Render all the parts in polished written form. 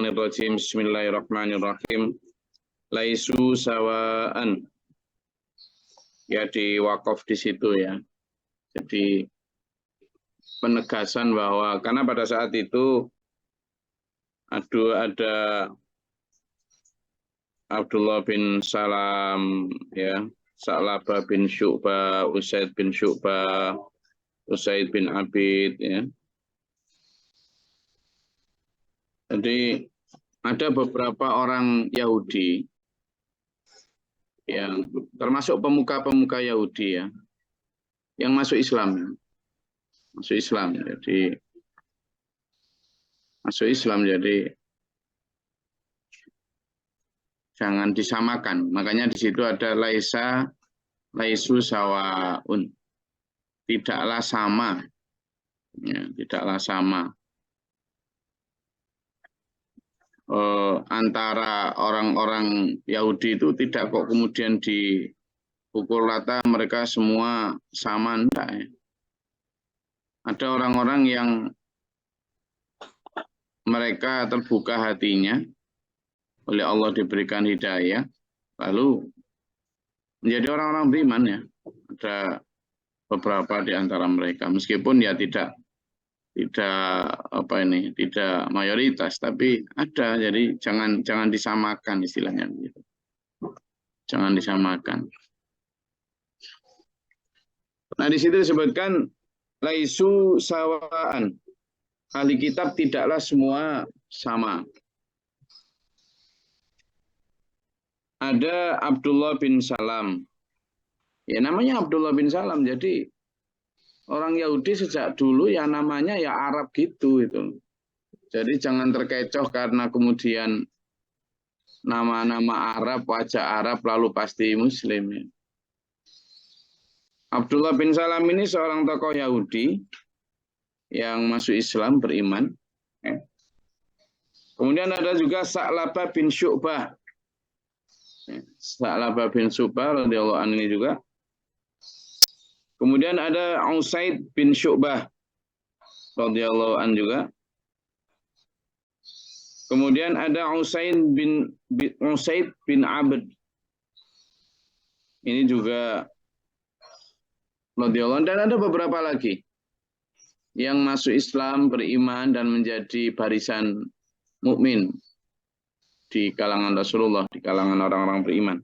Minasyaitonirrajim. Bismillahirrahmanirrahim. Laisu sawaan. Ya, di wakaf di situ ya. Jadi penegasan bahwa karena pada saat itu ada Abdullah bin Salam ya, Sa'labah bin Syu'bah, Usaid bin Syu'bah, Usaid bin Abid ya. Jadi ada beberapa orang Yahudi yang termasuk pemuka-pemuka Yahudi ya, yang masuk Islam. Masuk Islam. Jadi jangan disamakan. Makanya di situ ada laisu sawaun. Tidaklah sama. Ya, tidaklah sama. Antara orang-orang Yahudi itu tidak kok kemudian dipukul rata mereka semua sama, enggak ya. Ada orang-orang yang mereka terbuka hatinya oleh Allah, diberikan hidayah lalu menjadi orang-orang beriman ya. Ada beberapa di antara mereka meskipun ya tidak mayoritas, tapi ada. Jadi jangan disamakan istilahnya gitu. Jangan disamakan. Nah, di situ disebutkan laisu sawaan. Ahli kitab tidaklah semua sama. Ada Abdullah bin Salam. Ya, namanya Abdullah bin Salam. Jadi orang Yahudi sejak dulu ya namanya ya Arab gitu itu. Jadi jangan terkecoh karena kemudian nama-nama Arab, wajah Arab lalu pasti Muslim ya. Abdullah bin Salam ini seorang tokoh Yahudi yang masuk Islam, beriman. Ya. Kemudian ada juga Sa'labah bin Syu'bah. Ya. Sa'labah bin Syu'bah radhiyallahu anhu ini juga. Kemudian ada Usaid bin Syu'bah radhiyallahu anhu juga. Kemudian ada Usaid bin Abd. Ini juga radhiyallahu anhu, dan ada beberapa lagi yang masuk Islam, beriman dan menjadi barisan mukmin di kalangan Rasulullah, di kalangan orang-orang beriman.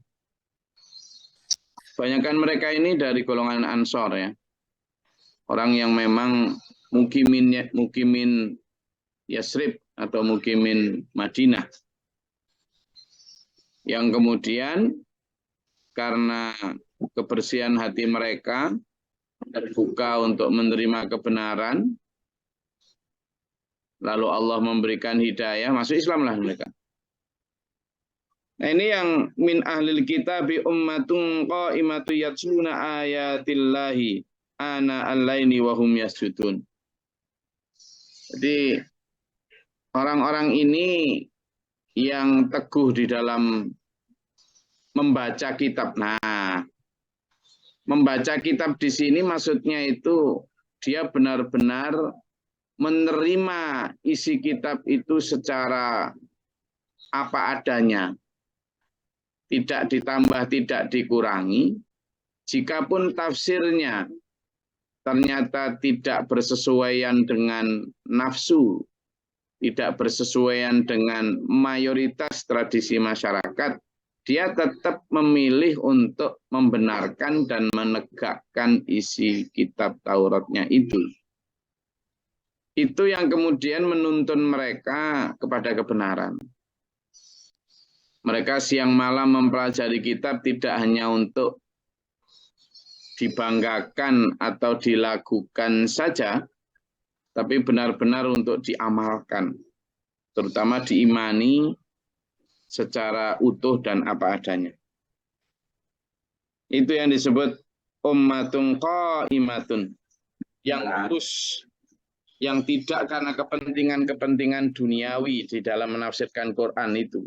Kebanyakan mereka ini dari golongan Ansor ya. Orang yang memang mukimin Yasrib atau mukimin Madinah. Yang kemudian karena kebersihan hati mereka terbuka untuk menerima kebenaran, lalu Allah memberikan hidayah, masuk Islam lah mereka. Nah, ini yang min ahlil kitabi ummatun qa'imatu yatluna ayatillahi ana al-laili wa hum yasjudun. Jadi orang-orang ini yang teguh di dalam membaca kitab. Nah, membaca kitab di sini maksudnya itu dia benar-benar menerima isi kitab itu secara apa adanya. Tidak ditambah, tidak dikurangi. Jikapun tafsirnya ternyata tidak bersesuaian dengan nafsu, tidak bersesuaian dengan mayoritas tradisi masyarakat, dia tetap memilih untuk membenarkan dan menegakkan isi kitab Tauratnya itu. Itu yang kemudian menuntun mereka kepada kebenaran. Mereka siang malam mempelajari kitab tidak hanya untuk dibanggakan atau dilakukan saja, tapi benar-benar untuk diamalkan, terutama diimani secara utuh dan apa adanya. Itu yang disebut ummatun qa'imatun, yang lurus, yang tidak karena kepentingan-kepentingan duniawi di dalam menafsirkan Quran itu.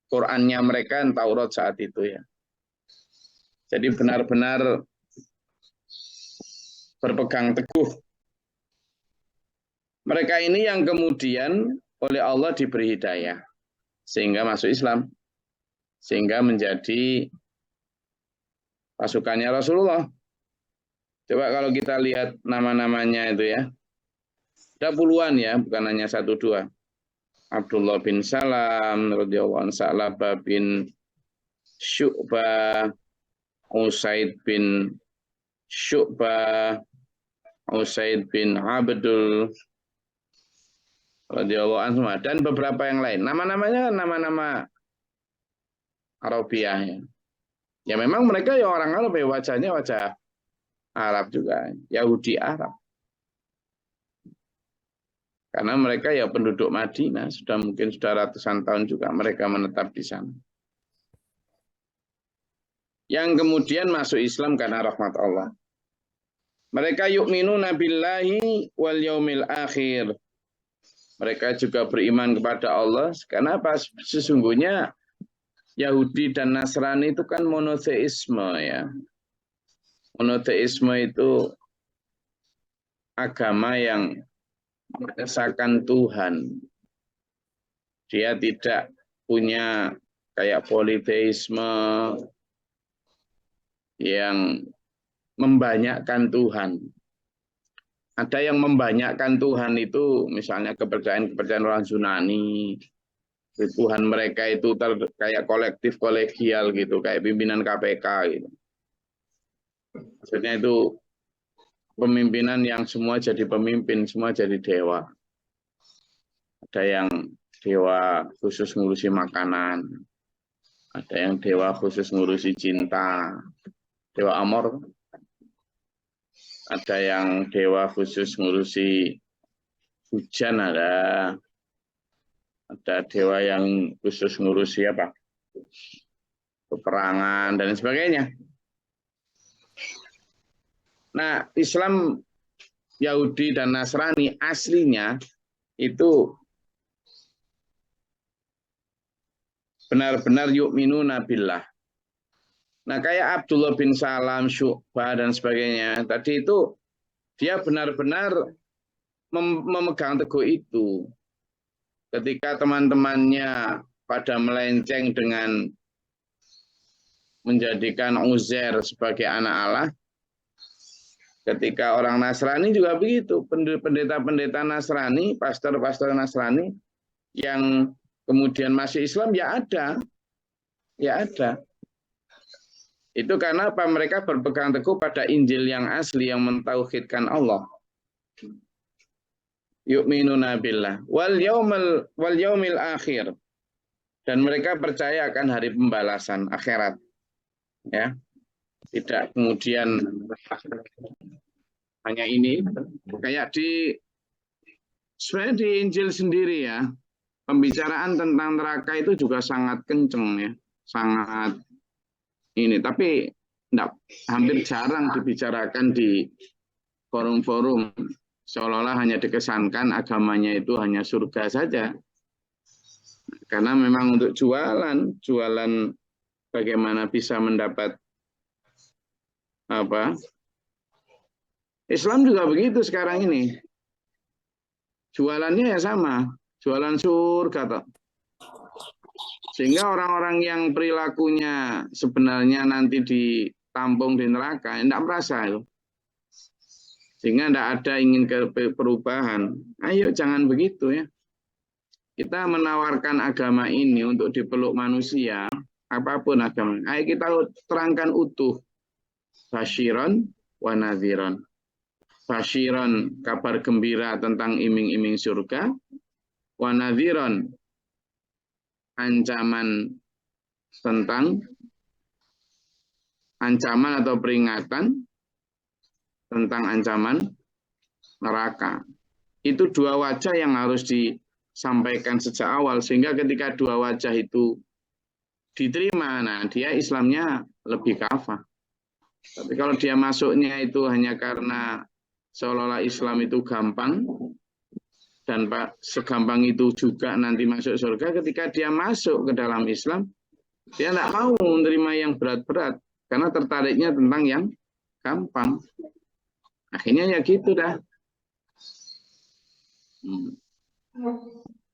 Qurannya mereka Taurat saat itu ya. Jadi benar-benar berpegang teguh. Mereka ini yang kemudian oleh Allah diberi hidayah sehingga masuk Islam, sehingga menjadi pasukannya Rasulullah. Coba kalau kita lihat nama-namanya itu ya, ada puluhan ya, bukan hanya satu dua. Abdullah bin Salam, radhiyallahu anhu, Sa'labah bin Syu'bah, Usaid bin Syu'bah, Usaid bin Abdul, radhiyallahu anhu, dan beberapa yang lain. Nama-namanya nama-nama Arabiah ya. Ya memang mereka ya orang Arab ya, wajahnya wajah Arab juga, Yahudi Arab. Karena mereka ya penduduk Madinah, mungkin sudah ratusan tahun juga mereka menetap di sana. Yang kemudian masuk Islam karena rahmat Allah. Mereka yu'minuna billahi wal yaumil akhir. Mereka juga beriman kepada Allah. Karena apa? Sesungguhnya Yahudi dan Nasrani itu kan monoteisme ya. Monoteisme itu agama yang mengesahkan Tuhan. Dia tidak punya kayak politeisme yang membanyakkan Tuhan. Ada yang membanyakkan Tuhan itu misalnya kepercayaan orang Yunani. Tuhan mereka itu kayak kolektif kolegial gitu, kayak pimpinan KPK gitu. Maksudnya itu pemimpinan yang semua jadi pemimpin, semua jadi dewa. Ada yang dewa khusus ngurusi makanan, ada yang dewa khusus ngurusi cinta, dewa Amor. Ada yang dewa khusus ngurusi hujan, ada dewa yang khusus ngurusi apa? Peperangan dan sebagainya. Nah, Islam, Yahudi dan Nasrani aslinya itu benar-benar yu'minuna billah. Nah, kayak Abdullah bin Salam, Syu'bah dan sebagainya, tadi itu dia benar-benar memegang teguh itu. Ketika teman-temannya pada melenceng dengan menjadikan Uzair sebagai anak Allah, ketika orang Nasrani juga begitu, pendeta-pendeta Nasrani, pastor-pastor Nasrani yang kemudian masuk Islam ya ada. Itu karena apa? Mereka berpegang teguh pada Injil yang asli yang mentauhidkan Allah. Yu'minuna billah wal yaumil akhir. Dan mereka percaya akan hari pembalasan akhirat. Ya. Tidak kemudian hanya ini, kayak sebenarnya di Injil sendiri ya, pembicaraan tentang neraka itu juga sangat kenceng ya, sangat ini, tapi hampir jarang dibicarakan di forum-forum, seolah-olah hanya dikesankan agamanya itu hanya surga saja. Karena memang untuk jualan bagaimana bisa mendapat apa? Islam juga begitu sekarang ini. Jualannya ya sama, jualan surga. Sehingga orang-orang yang perilakunya sebenarnya nanti ditampung di neraka, tidak merasa itu. Sehingga tidak ada ingin perubahan. Ayo jangan begitu ya. Kita menawarkan agama ini untuk dipeluk manusia, apapun agama. Ayo kita terangkan utuh. Basyiron wa nadhiron. Basyiron, kabar gembira tentang iming-iming surga. Wa nadhiron, ancaman tentang ancaman atau peringatan tentang ancaman neraka. Itu dua wajah yang harus disampaikan sejak awal, sehingga ketika dua wajah itu diterima, nah dia Islamnya lebih kafah. Tapi kalau dia masuknya itu hanya karena seolah-olah Islam itu gampang, dan segampang itu juga nanti masuk surga, ketika dia masuk ke dalam Islam, dia tidak mau menerima yang berat-berat, karena tertariknya tentang yang gampang. Akhirnya ya gitu dah.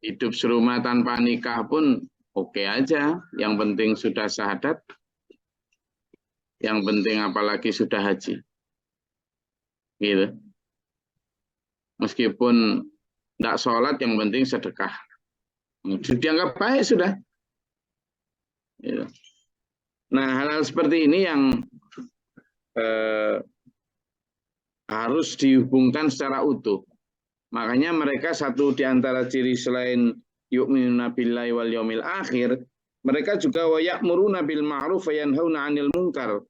Hidup serumah tanpa nikah pun oke aja. Yang penting sudah syahadat. Yang penting apalagi sudah haji. Gitu. Meskipun tidak sholat, yang penting sedekah. Dianggap baik sudah. Gitu. Nah, hal-hal seperti ini yang harus dihubungkan secara utuh. Makanya mereka satu di antara ciri selain yu'minuna billahi wal yaumil akhir, mereka juga wa ya'muruna bil ma'ruf wa yanhauna 'anil munkar.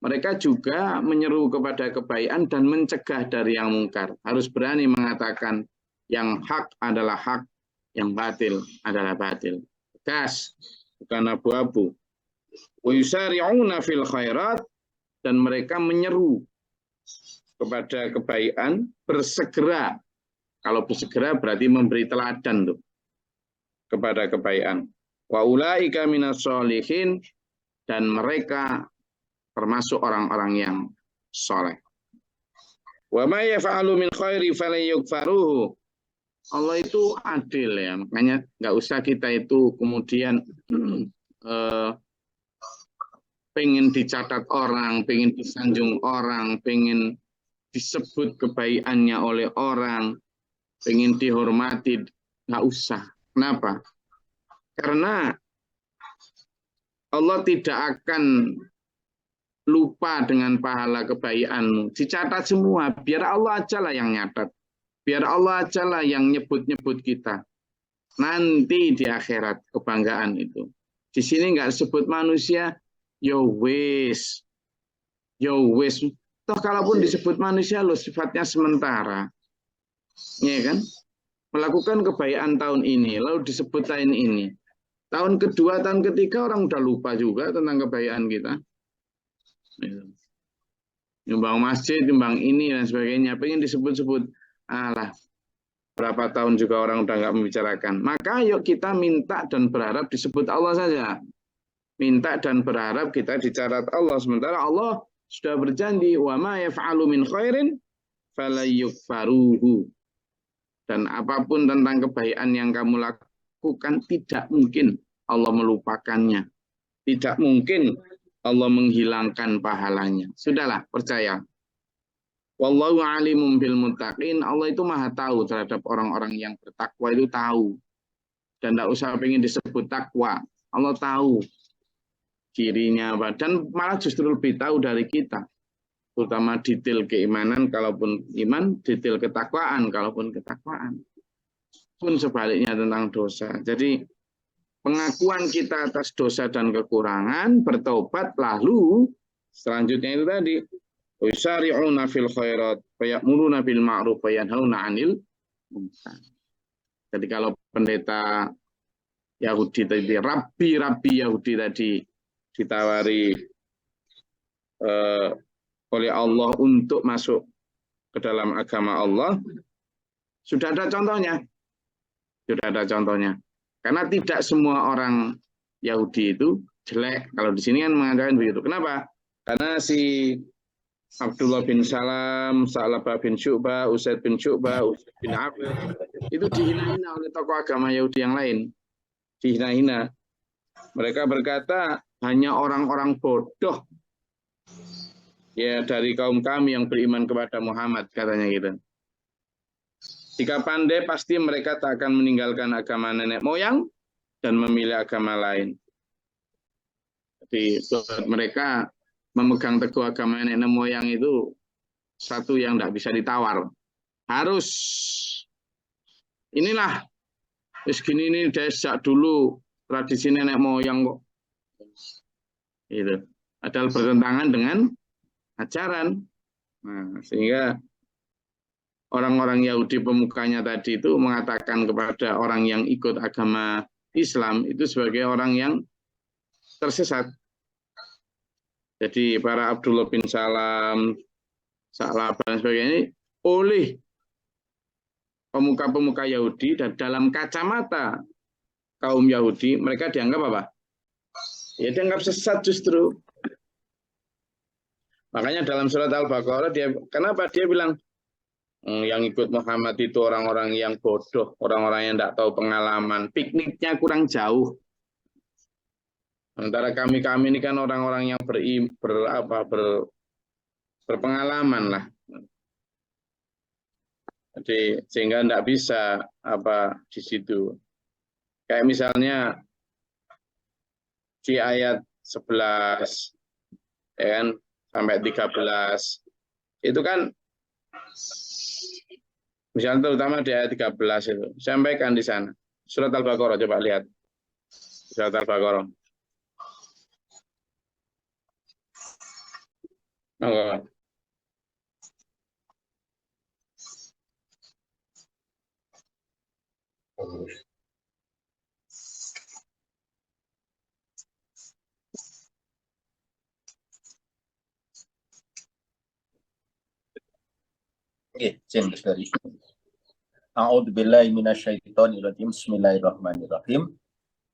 Mereka juga menyeru kepada kebaikan dan mencegah dari yang mungkar. Harus berani mengatakan yang hak adalah hak, yang batil adalah batil. Tegas, bukan abu-abu. Wa yusari'una fil khairat, dan mereka menyeru kepada kebaikan, bersegera. Kalau bersegera berarti memberi teladan tuh kepada kebaikan. Wa ulaika minas sholihin, dan mereka termasuk orang-orang yang soleh. Wa ma yaf'alu min khairi falyukfaruhu. Allah itu adil ya, makanya nggak usah kita itu kemudian pengen dicatat orang, pengen disanjung orang, pengen disebut kebaikannya oleh orang, pengen dihormati, nggak usah. Kenapa? Karena Allah tidak akan lupa dengan pahala kebaikanmu. Dicatat semua, biar Allah aja lah yang nyatat. Biar Allah aja lah yang nyebut-nyebut kita. Nanti di akhirat kebanggaan itu. Di sini nggak disebut manusia, yo wis. Toh kalaupun disebut manusia lo sifatnya sementara. Ya kan? Melakukan kebaikan tahun ini, lalu disebut tahun ini. Tahun kedua, tahun ketiga orang udah lupa juga tentang kebaikan kita. Nyumbang masjid, nyumbang ini dan sebagainya. Pengen disebut-sebut. Alah, berapa tahun juga orang udah nggak membicarakan. Maka yuk kita minta dan berharap disebut Allah saja. Minta dan berharap kita dicatat Allah. Sementara Allah sudah berjanji, wa ma yaf'alu min khairin falyukfaruhu. Dan apapun tentang kebaikan yang kamu lakukan, tidak mungkin Allah melupakannya. Tidak mungkin Allah menghilangkan pahalanya. Sudahlah, percaya. Wallahu alimum bil muttaqin. Allah itu maha tahu terhadap orang-orang yang bertakwa, itu tahu. Dan tidak usah pengen disebut takwa. Allah tahu cirinya apa. Dan malah justru lebih tahu dari kita. Terutama detail keimanan, kalaupun iman, detail ketakwaan, kalaupun ketakwaan. Pun sebaliknya tentang dosa. Jadi pengakuan kita atas dosa dan kekurangan, bertobat, lalu selanjutnya itu tadi, yusari'una fil khairat, ya'muruna bil ma'ruf, yanhauna 'anil munkar. Jadi kalau pendeta Yahudi tadi, Rabbi Yahudi tadi ditawari oleh Allah untuk masuk ke dalam agama Allah, sudah ada contohnya. Sudah ada contohnya. Karena tidak semua orang Yahudi itu jelek. Kalau di sini kan mengatakan begitu. Kenapa? Karena si Abdullah bin Salam, Sa'labah bin Syu'bah, Usaid bin Syu'bah, Usaid bin Abdul, itu dihina-hina oleh tokoh agama Yahudi yang lain. Dihina-hina. Mereka berkata, hanya orang-orang bodoh ya dari kaum kami yang beriman kepada Muhammad, katanya gitu. Jika pandai, pasti mereka tak akan meninggalkan agama nenek moyang dan memilih agama lain. Jadi buat mereka memegang teguh agama nenek moyang itu satu yang tidak bisa ditawar. Harus inilah segini ini dari sejak dulu tradisi nenek moyang kok. Itu adalah bertentangan dengan ajaran. Nah, sehingga orang-orang Yahudi pemukanya tadi itu mengatakan kepada orang yang ikut agama Islam itu sebagai orang yang tersesat. Jadi para Abdullah bin Salam, Sa'labah dan sebagainya oleh pemuka-pemuka Yahudi dan dalam kacamata kaum Yahudi mereka dianggap apa? Ya dianggap sesat justru. Makanya dalam surat Al-Baqarah kenapa dia bilang Yang ikut Muhammad itu orang-orang yang bodoh, orang-orang yang tidak tahu pengalaman, pikniknya kurang jauh. Sementara kami ini kan orang-orang yang berpengalaman lah. Jadi sehingga tidak bisa di situ. Kayak misalnya di ayat 11 ya kan sampai 13 itu kan misalnya terutama di ayat 13 itu sampaikan di sana. Surat Al-Baqarah coba lihat. Surat Al-Baqarah. Oh. Dari A'udzubillahi minasyaitonirrajim. Bismillahirrahmanirrahim.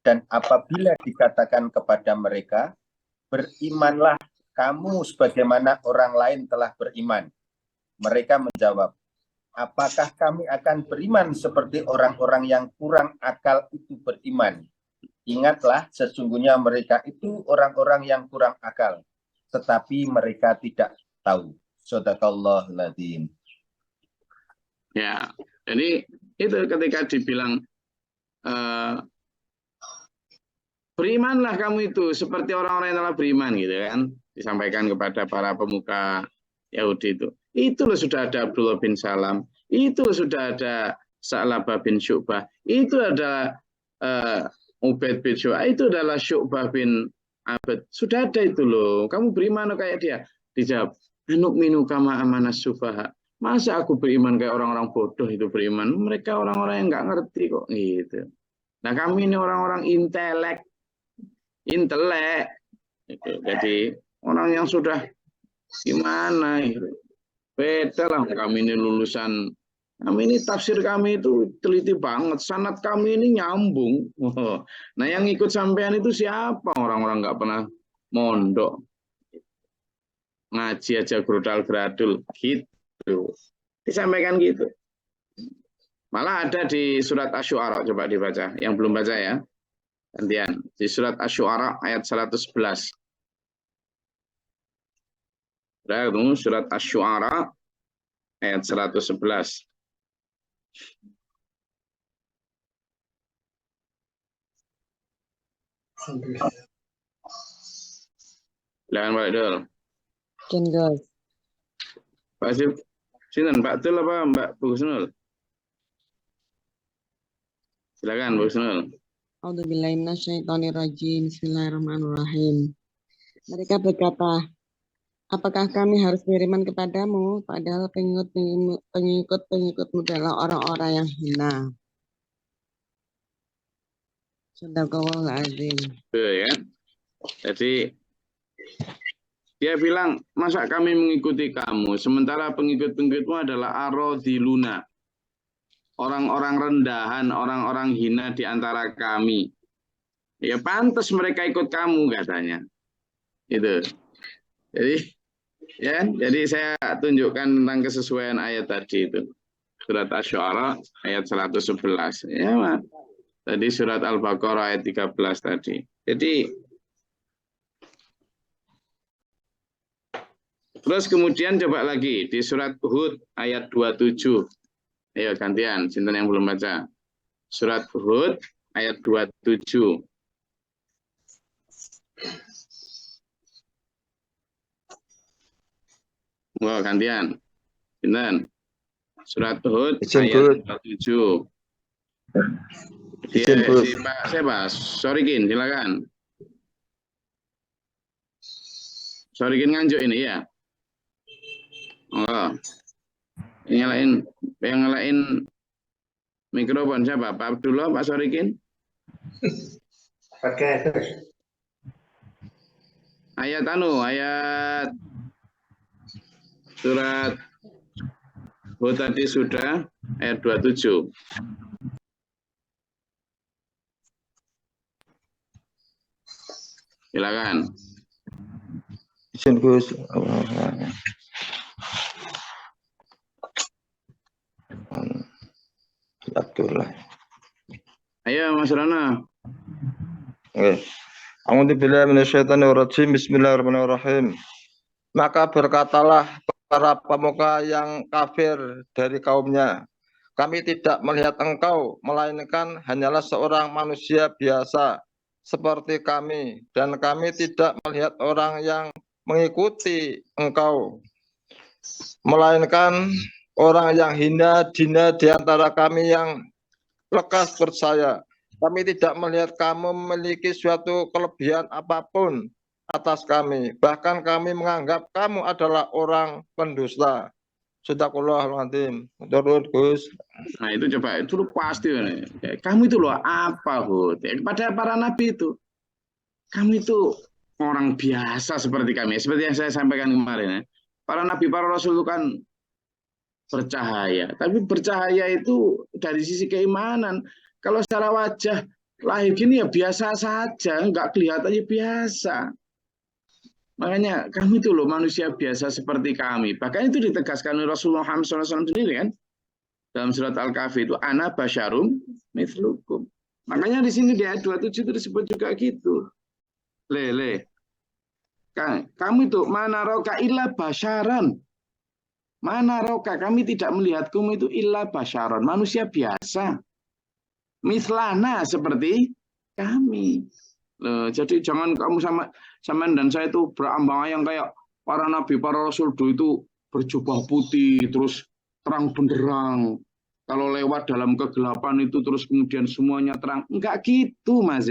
Dan apabila dikatakan kepada mereka, berimanlah kamu sebagaimana orang lain telah beriman. Mereka menjawab, apakah kami akan beriman seperti orang-orang yang kurang akal itu beriman? Ingatlah, sesungguhnya mereka itu orang-orang yang kurang akal, tetapi mereka tidak tahu. Shadaqallahul adzim. Ya, jadi itu ketika dibilang berimanlah kamu itu seperti orang-orang yang telah beriman gitu kan, disampaikan kepada para pemuka Yahudi itu. Itu loh sudah ada Abdullah bin Salam, itu loh sudah ada Sa'labah bin Syu'bah, itu ada Ubaid bin Syu'bah, itu adalah Syu'bah bin Abad. Sudah ada itu loh. Kamu beriman kayak dia? Dijawab, anuk minu kama amanas sufaha. Masa aku beriman kayak orang-orang bodoh itu beriman? Mereka orang-orang yang nggak ngerti kok gitu. Nah kami ini orang-orang intelek. Gitu. Jadi orang yang sudah gimana gitu. Beda lah kami ini lulusan. Kami ini tafsir kami itu teliti banget. Sanad kami ini nyambung. Nah yang ikut sampean itu siapa? Orang-orang nggak pernah mondok. Ngaji aja grudal-gradul gitu. Disampaikan gitu. Malah ada di surat Asy-Syu'ara, coba dibaca. Yang belum baca ya. Gantian. Di surat Asy-Syu'ara ayat 111. Surat Asy-Syu'ara ayat 111. Silakan Pak Dul. Guys. Pak Sip, sinten Pak Dul apa Mbak Bu Husnul? Silakan Bu Husnul. A'udzubillahi minasyaitonirrajim. Bismillahirrahmanirrahim. Mereka berkata, apakah kami harus beriman kepadamu padahal pengikut-pengikutmu adalah orang-orang yang hina. Shadaqallahul adzim. Ya. Jadi dia bilang, masa kami mengikuti kamu, sementara pengikut-pengikutmu adalah arodiluna, orang-orang rendahan, orang-orang hina di antara kami. Ya pantas mereka ikut kamu katanya. Itu. Jadi saya tunjukkan tentang kesesuaian ayat tadi itu. Surat Asy-Syu'ara ayat 111. Ya, Mas. Tadi surat Al-Baqarah ayat 13 tadi. Jadi terus kemudian coba lagi di surat Hud ayat 27. Ayo gantian, sinten yang belum baca. Surat Hud ayat 27. Wah, gantian. Sinten? Surat Hud ayat 27. Si Pak siapa? Sorikin, silakan. Sorikin nganjuk ini ya. Oh. Yang nyalain mikrofon siapa? Pak Abdullah, Pak Sorikin? Pakai ayat surat Hud tadi sudah ayat 27. Silakan. Itulah. Ayo Mas Rana. Oke. A'udzubillahi minasyaitonirrajim. Bismillahirrahmanirrahim. Maka berkatalah para pemuka yang kafir dari kaumnya, kami tidak melihat engkau, melainkan hanyalah seorang manusia biasa seperti kami, dan kami tidak melihat orang yang mengikuti engkau, melainkan orang yang hina dina di antara kami yang lekas percaya. Kami tidak melihat kamu memiliki suatu kelebihan apapun atas kami. Bahkan kami menganggap kamu adalah orang pendusta. Sadaqallahul Azim. Turun Gus. Nah itu coba, itu pasti. Kamu itu loh apa, Hud? Pada para nabi itu. Kamu itu orang biasa seperti kami. Seperti yang saya sampaikan kemarin. Ya. Para nabi, para rasul itu kan bercahaya. Tapi bercahaya itu dari sisi keimanan. Kalau secara wajah lahir gini ya biasa saja, nggak kelihatannya biasa. Makanya kami itu loh manusia biasa seperti kami. Bahkan itu ditegaskan oleh Rasulullah SAW sendiri kan. Dalam surat Al-Kahfi itu ana basyarum mithlukum. Makanya di sini di ayat 27 itu disebut juga gitu. Kamu itu mana roka illa basyaran. Mana roka, kami tidak melihatmu itu illa basyaran, manusia biasa. Mislana seperti kami. Loh, jadi jangan kamu sama dan saya itu berambang-ayang kayak para nabi, para rasul itu berjubah putih, terus terang benderang. Kalau lewat dalam kegelapan itu terus kemudian semuanya terang. Enggak gitu, Mas.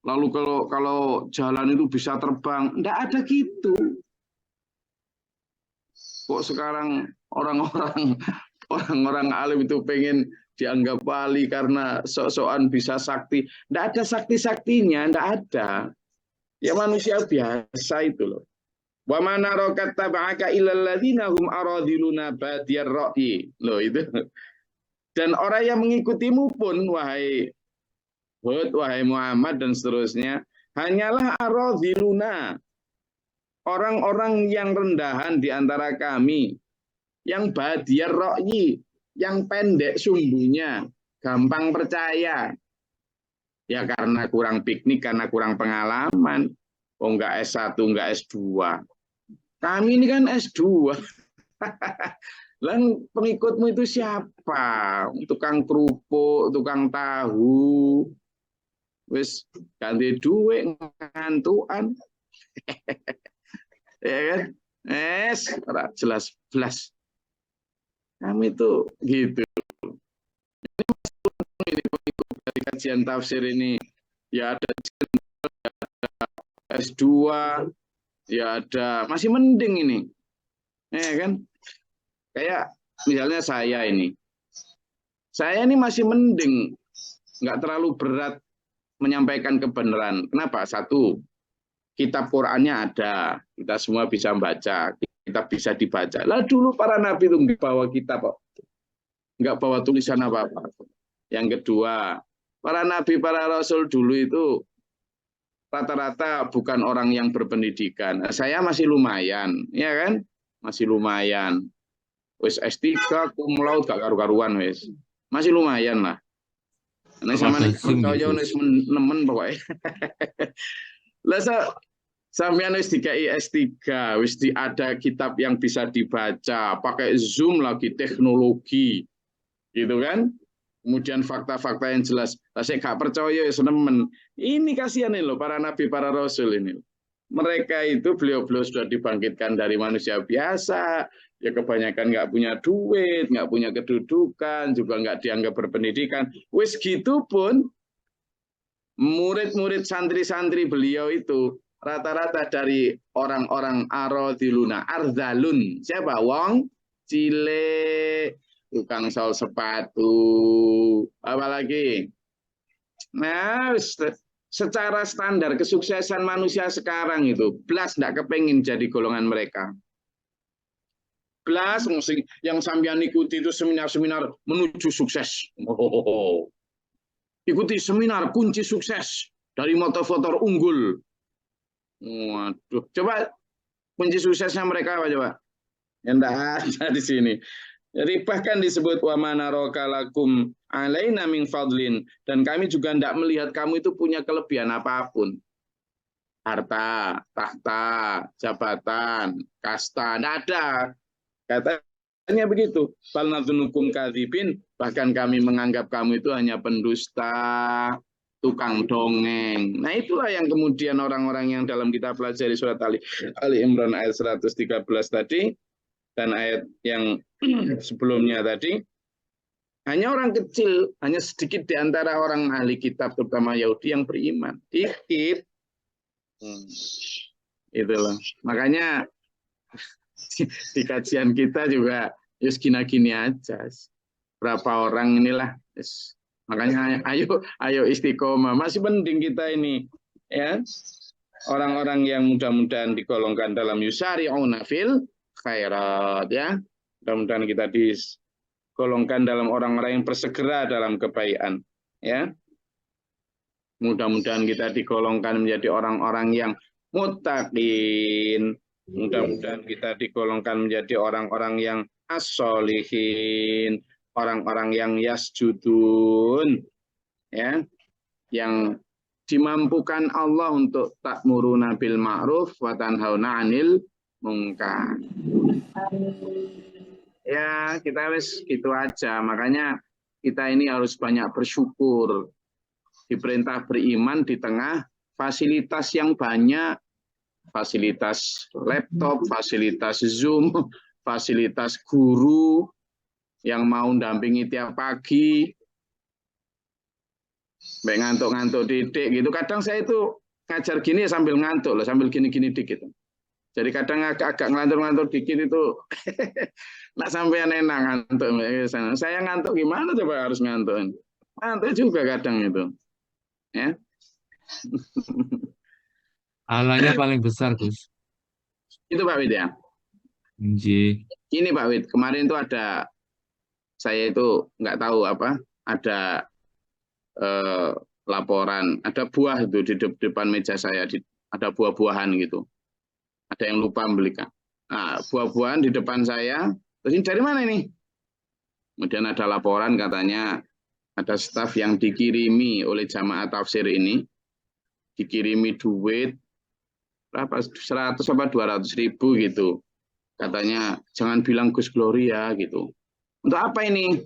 Lalu kalau jalan itu bisa terbang, enggak ada gitu. Kok sekarang orang-orang alim itu pengen dianggap wali karena sok-sokan bisa sakti. Enggak ada sakti-saktinya, enggak ada. Ya manusia biasa itu loh. Wa mana rokat taba'aka illal ladzina hum aradiluna badiyar ra'yi. Loh itu. Dan orang yang mengikutimu pun wahai Hud, wahai Muhammad dan seterusnya, hanyalah aradiluna. Orang-orang yang rendahan di antara kami, yang badiyar ra'yi, yang pendek sumbunya, gampang percaya. Ya karena kurang piknik, karena kurang pengalaman. Oh enggak S1, enggak S2. Kami ini kan S2. Lalu pengikutmu itu siapa? Tukang kerupuk, tukang tahu. Wis ganti duit ngantuan. Ya kan? Jelas. Kami itu gitu. Ini pengikut dari kajian tafsir ini ya ada S2, ya ada masih mending ini. Ya kan? Kayak misalnya saya ini masih mending, nggak terlalu berat menyampaikan kebenaran. Kenapa? Satu, kitab Qur'annya ada, kita semua bisa membaca, kita bisa dibaca. Lah dulu para nabi itu nggak bawa kitab, nggak bawa tulisan apa-apa. Yang kedua, para nabi, para rasul dulu itu rata-rata bukan orang yang berpendidikan. Saya masih lumayan, ya kan? Masih lumayan. Wis S3 cum laude gak karu-karuan wis. Masih lumayan lah. Nek sampean percaya wis nemen pokoke. Lah sampean wis dikai S3, wis ada kitab yang bisa dibaca, pakai Zoom lagi teknologi. Gitu kan? Kemudian fakta-fakta yang jelas. Lah saya gak percaya ya nemen. Ini kasihan loh para nabi, para rasul ini. Mereka itu beliau-beliau sudah dibangkitkan dari manusia biasa, ya kebanyakan nggak punya duit, nggak punya kedudukan, juga nggak dianggap berpendidikan. Wis gitu pun murid-murid santri-santri beliau itu rata-rata dari orang-orang aradiluna, ardalun. Siapa? Wong cilik, tukang sol sepatu, apalagi. Nah, secara standar kesuksesan manusia sekarang itu belas tidak kepengin jadi golongan mereka. Belas yang sampean ikuti itu seminar-seminar menuju sukses. Ikuti seminar kunci sukses dari motor-motor unggul. Waduh, coba kunci suksesnya mereka apa coba? Yang tidak ada di sini. Bahkan disebut wa manaraka lakum alaina min fadlin, dan kami juga tidak melihat kamu itu punya kelebihan apapun. Harta, tahta, jabatan, kasta, tidak ada. Katanya begitu. Bal nadzunukum kadzibin, bahkan kami menganggap kamu itu hanya pendusta, tukang dongeng. Nah, itulah yang kemudian orang-orang yang dalam kita pelajari surat Ali Imran ayat 113 tadi dan ayat yang sebelumnya tadi, hanya orang kecil, hanya sedikit di antara orang ahli kitab terutama Yahudi yang beriman. Dikit. Itulah. Makanya di kajian kita juga yus gini-gini aja. Berapa orang inilah. Makanya ayo istiqomah. Masih penting kita ini, ya. Orang-orang yang mudah-mudahan digolongkan dalam yusari'una fil khairat, ya. Mudah-mudahan kita digolongkan dalam orang-orang yang bersegera dalam kebaikan, ya. Mudah-mudahan kita digolongkan menjadi orang-orang yang muttaqin. Mudah-mudahan kita digolongkan menjadi orang-orang yang as-solihin, orang-orang yang yasjudun, ya, yang dimampukan Allah untuk ta'muruna bil ma'ruf wa tanhauna 'anil munkar. Ya, kita wis gitu aja. Makanya kita ini harus banyak bersyukur. Diperintah beriman di tengah fasilitas yang banyak, fasilitas laptop, fasilitas Zoom, fasilitas guru yang mau dampingi tiap pagi, ngantuk-ngantuk didik gitu. Kadang saya itu ngajar gini ya sambil ngantuk loh, sambil gini-gini dikit. Jadi kadang agak ngelantur-ngantur dikit itu, nak sampai enak ngantuk. Saya ngantuk gimana coba harus ngantuk? Ngantuk juga kadang itu. Ya. Alanya paling besar, Gus. Itu Pak Wid ya. Ini Pak Wid, kemarin itu ada, saya itu nggak tahu apa, ada laporan, ada buah itu di depan meja saya, ada buah-buahan gitu. Ada yang lupa membelikan. Nah, buah-buahan di depan saya, terus ini dari mana ini? Kemudian ada laporan katanya ada staf yang dikirimi oleh jamaah tafsir ini, dikirimi duit berapa 100 apa 200 ribu gitu. Katanya jangan bilang Gus Gloria gitu. Untuk apa ini?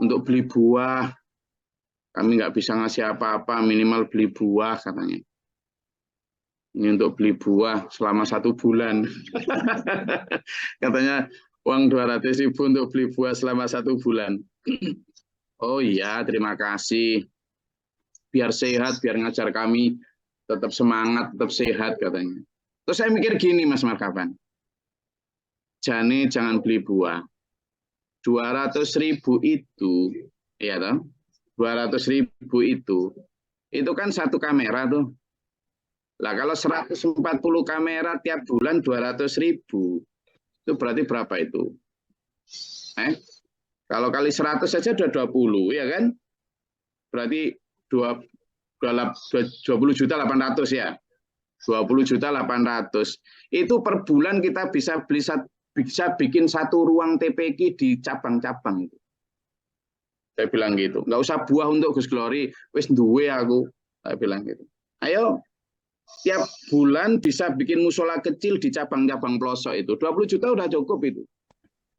Untuk beli buah. Kami nggak bisa ngasih apa-apa, minimal beli buah katanya. Ini untuk beli buah selama 1 bulan. Katanya uang 200 ribu untuk beli buah selama 1 bulan. Oh iya, terima kasih. Biar sehat, biar ngajar kami tetap semangat, tetap sehat katanya. Terus saya mikir gini Mas Markaban. Jane jangan beli buah. 200 ribu itu, ya toh? 200 ribu itu kan 1 kamera tuh. Lah kalau 140 kamera tiap bulan 200 ribu, itu berarti berapa itu? Kalau kali 100 saja udah 20, ya kan? Berarti 20.800.000 ya. 20.800.000. Itu per bulan kita bisa bikin 1 ruang TPQ di cabang-cabang. Saya bilang gitu. Nggak usah buah untuk Gus Glory, wis duwe aku. Saya bilang gitu. Ayo, tiap bulan bisa bikin musola kecil di cabang-cabang pelosok itu. 20 juta udah cukup itu.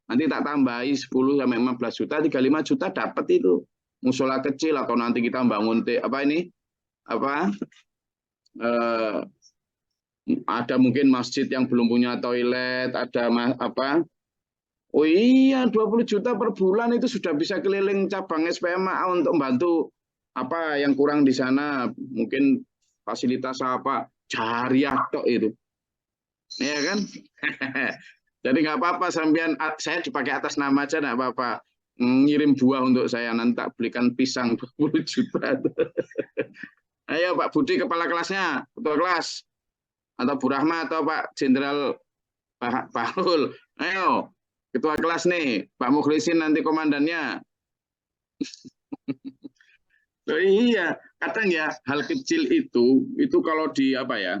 Nanti tak tambahi 10 sampai 15 juta, 35 juta dapat itu. Musola kecil atau nanti kita bangun ada mungkin masjid yang belum punya toilet, ada apa? Oh iya, 20 juta per bulan itu sudah bisa keliling cabang SPMA untuk membantu apa yang kurang di sana, mungkin fasilitas apa, jariah tok itu. Ya kan? Jadi nggak apa-apa sampean, saya dipakai atas nama aja nggak apa-apa. Ngirim buah untuk saya, nanti tak belikan pisang 20 juta. Ayo Pak Budi kepala kelasnya, ketua kelas. Atau Bu Rahma atau Pak Jenderal Pak Bahrul. Ayo, ketua kelas nih, Pak Mukhlisin nanti komandannya. Oh, iya, kadang ya hal kecil itu kalau di apa ya,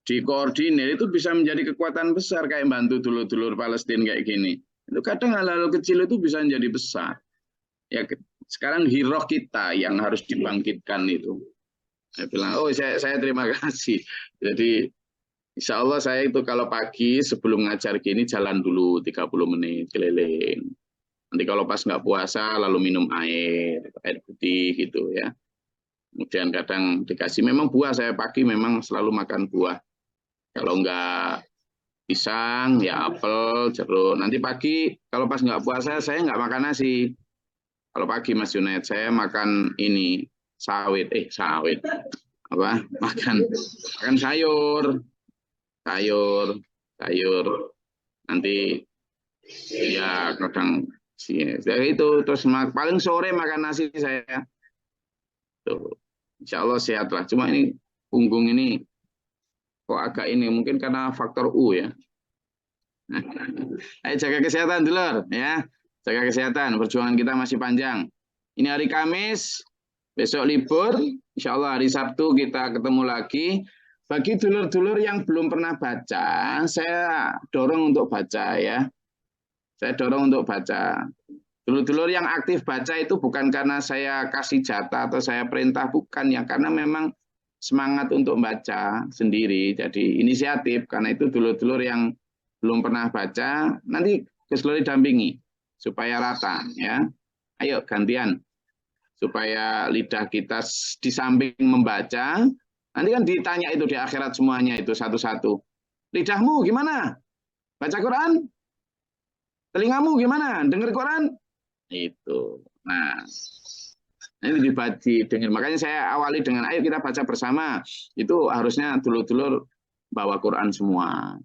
dikoordinir itu bisa menjadi kekuatan besar, kayak bantu dulur-dulur Palestina kayak gini. Itu kadang hal-hal kecil itu bisa menjadi besar. Ya sekarang hero kita yang harus dibangkitkan itu. Saya bilang, oh saya terima kasih. Jadi insya Allah saya itu kalau pagi sebelum ngajar gini jalan dulu 30 menit keliling. Nanti kalau pas nggak puasa lalu minum air putih gitu ya. Kemudian kadang dikasih memang buah, saya pagi memang selalu makan buah. Kalau nggak pisang, ya apel, jeruk. Nanti pagi kalau pas nggak puasa saya nggak makan nasi. Kalau pagi Mas Junaid saya makan ini sawit, apa? Makan sayur. Nanti ya kadang itu terus paling sore makan nasi saya. Tuh. Insya Allah sehat lah. Cuma ini punggung ini kok agak ini mungkin karena faktor U ya. Ayo jaga kesehatan dulur ya. Jaga kesehatan. Perjuangan kita masih panjang. Ini hari Kamis, besok libur. Insya Allah hari Sabtu kita ketemu lagi. Bagi dulur-dulur yang belum pernah baca, saya dorong untuk baca ya. Saya dorong untuk baca. Dulur-dulur yang aktif baca itu bukan karena saya kasih jatah atau saya perintah, bukan ya, karena memang semangat untuk baca sendiri. Jadi inisiatif, karena itu dulur-dulur yang belum pernah baca, nanti Gus Lori dampingi supaya rata ya. Ayo gantian supaya lidah kita di samping membaca, nanti kan ditanya itu di akhirat semuanya itu satu-satu. Lidahmu gimana? Baca Quran? Telingamu gimana? Dengar Quran? Itu. Nah, ini dibaca dengar. Makanya saya awali dengan ayo kita baca bersama. Itu harusnya dulur-dulur bawa Quran semua.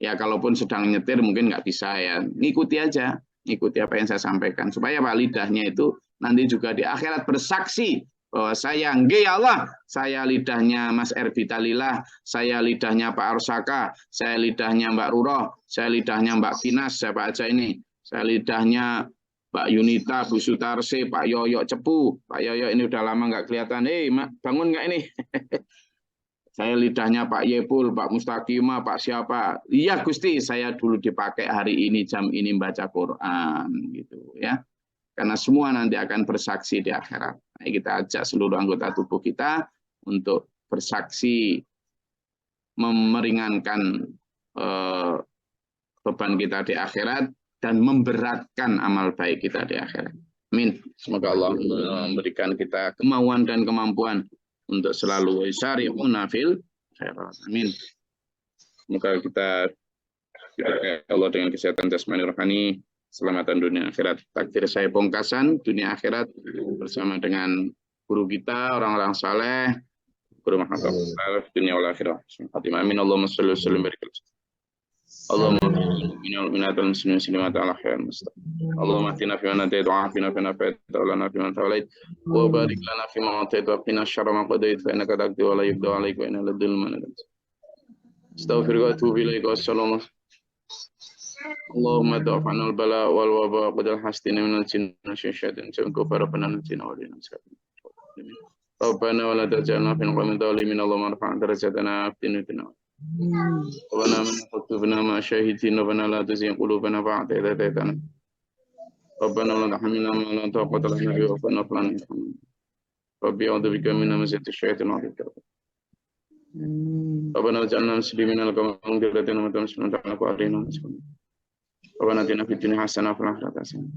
Ya kalaupun sedang nyetir mungkin nggak bisa ya. Ngikuti aja, ngikuti apa yang saya sampaikan supaya Pak lidahnya itu nanti juga di akhirat bersaksi bahwa saya nggih Allah, saya lidahnya Mas Erbi Talillah, saya lidahnya Pak Arsaka, saya lidahnya Mbak Ruroh, saya lidahnya Mbak Kinas, siapa aja ini. Saya lidahnya Mbak Yunita, Bu Sutarsi, Pak Yoyo Cepu. Pak Yoyo ini udah lama nggak kelihatan. Bangun nggak ini? Saya lidahnya Pak Yepul, Pak Mustaqimah, Pak siapa? Iya Gusti, saya dulu dipakai hari ini, jam ini baca Quran. Gitu ya. Karena semua nanti akan bersaksi di akhirat. Nah, kita ajak seluruh anggota tubuh kita untuk bersaksi meringankan beban kita di akhirat dan memberatkan amal baik kita di akhirat. Amin. Semoga Allah memberikan kita kemauan dan kemampuan untuk selalu syari'una fil khairat. Amin. Semoga kita diberkahi Allah dengan kesehatan jasmani rohani, keselamatan dunia akhirat. Takdir saya pungkasan dunia akhirat bersama dengan guru kita, orang-orang saleh, guru Muhammad dunia wal akhirah. Amin. Allahumma shalli wa sallim wa barik. Allahumma minal muslimin muslimat ala khairin mustaqim. Allahumma atina fi man hadayt wa afina fi man afayt wa lana fi man tawallayt wa barik lana fi ma atayt wa qina syarra ma qadayt fa innaka taqdi wa la yuqda alayka wa innaka la man astaghfiruka wa atubu ilaika. Wassalamu Allahumma da'fana al-bala wal waba qadal hastina minal jinni syaitan jangan kufarabbana al-jinna wal insa. Rabbana wa la taj'alna fi qawmin dhalimin. Allahumma rfa' darajatana fi dunya. Rabbana min qutubna ma syahidin. Rabbana la tuzigh qulubana ba'da idh hadaytana. Rabbana wa la tahmilna ma la taqata lana bihi wa'fu 'anna. Rabbi a'udzu bika min hamazati syaitan wa bika. Rabbana ij'alna muslimin laka wa min dhurriyyatina ummatan muslimatan laka wa arina muslimin. Rabbana atina fid dunya hasanah wa fil akhirati hasanah.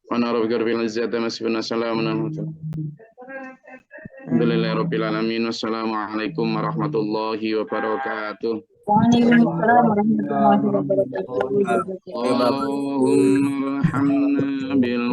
Wa na rabbika rabbil izzati amma yasifun. Salamun alal mursalin. Alhamdulillahirabbil alamin. Wassalamualaikum warahmatullahi wabarakatuh. Waalaikumsalam warahmatullahi wabarakatuh. Allahumma arhamna bil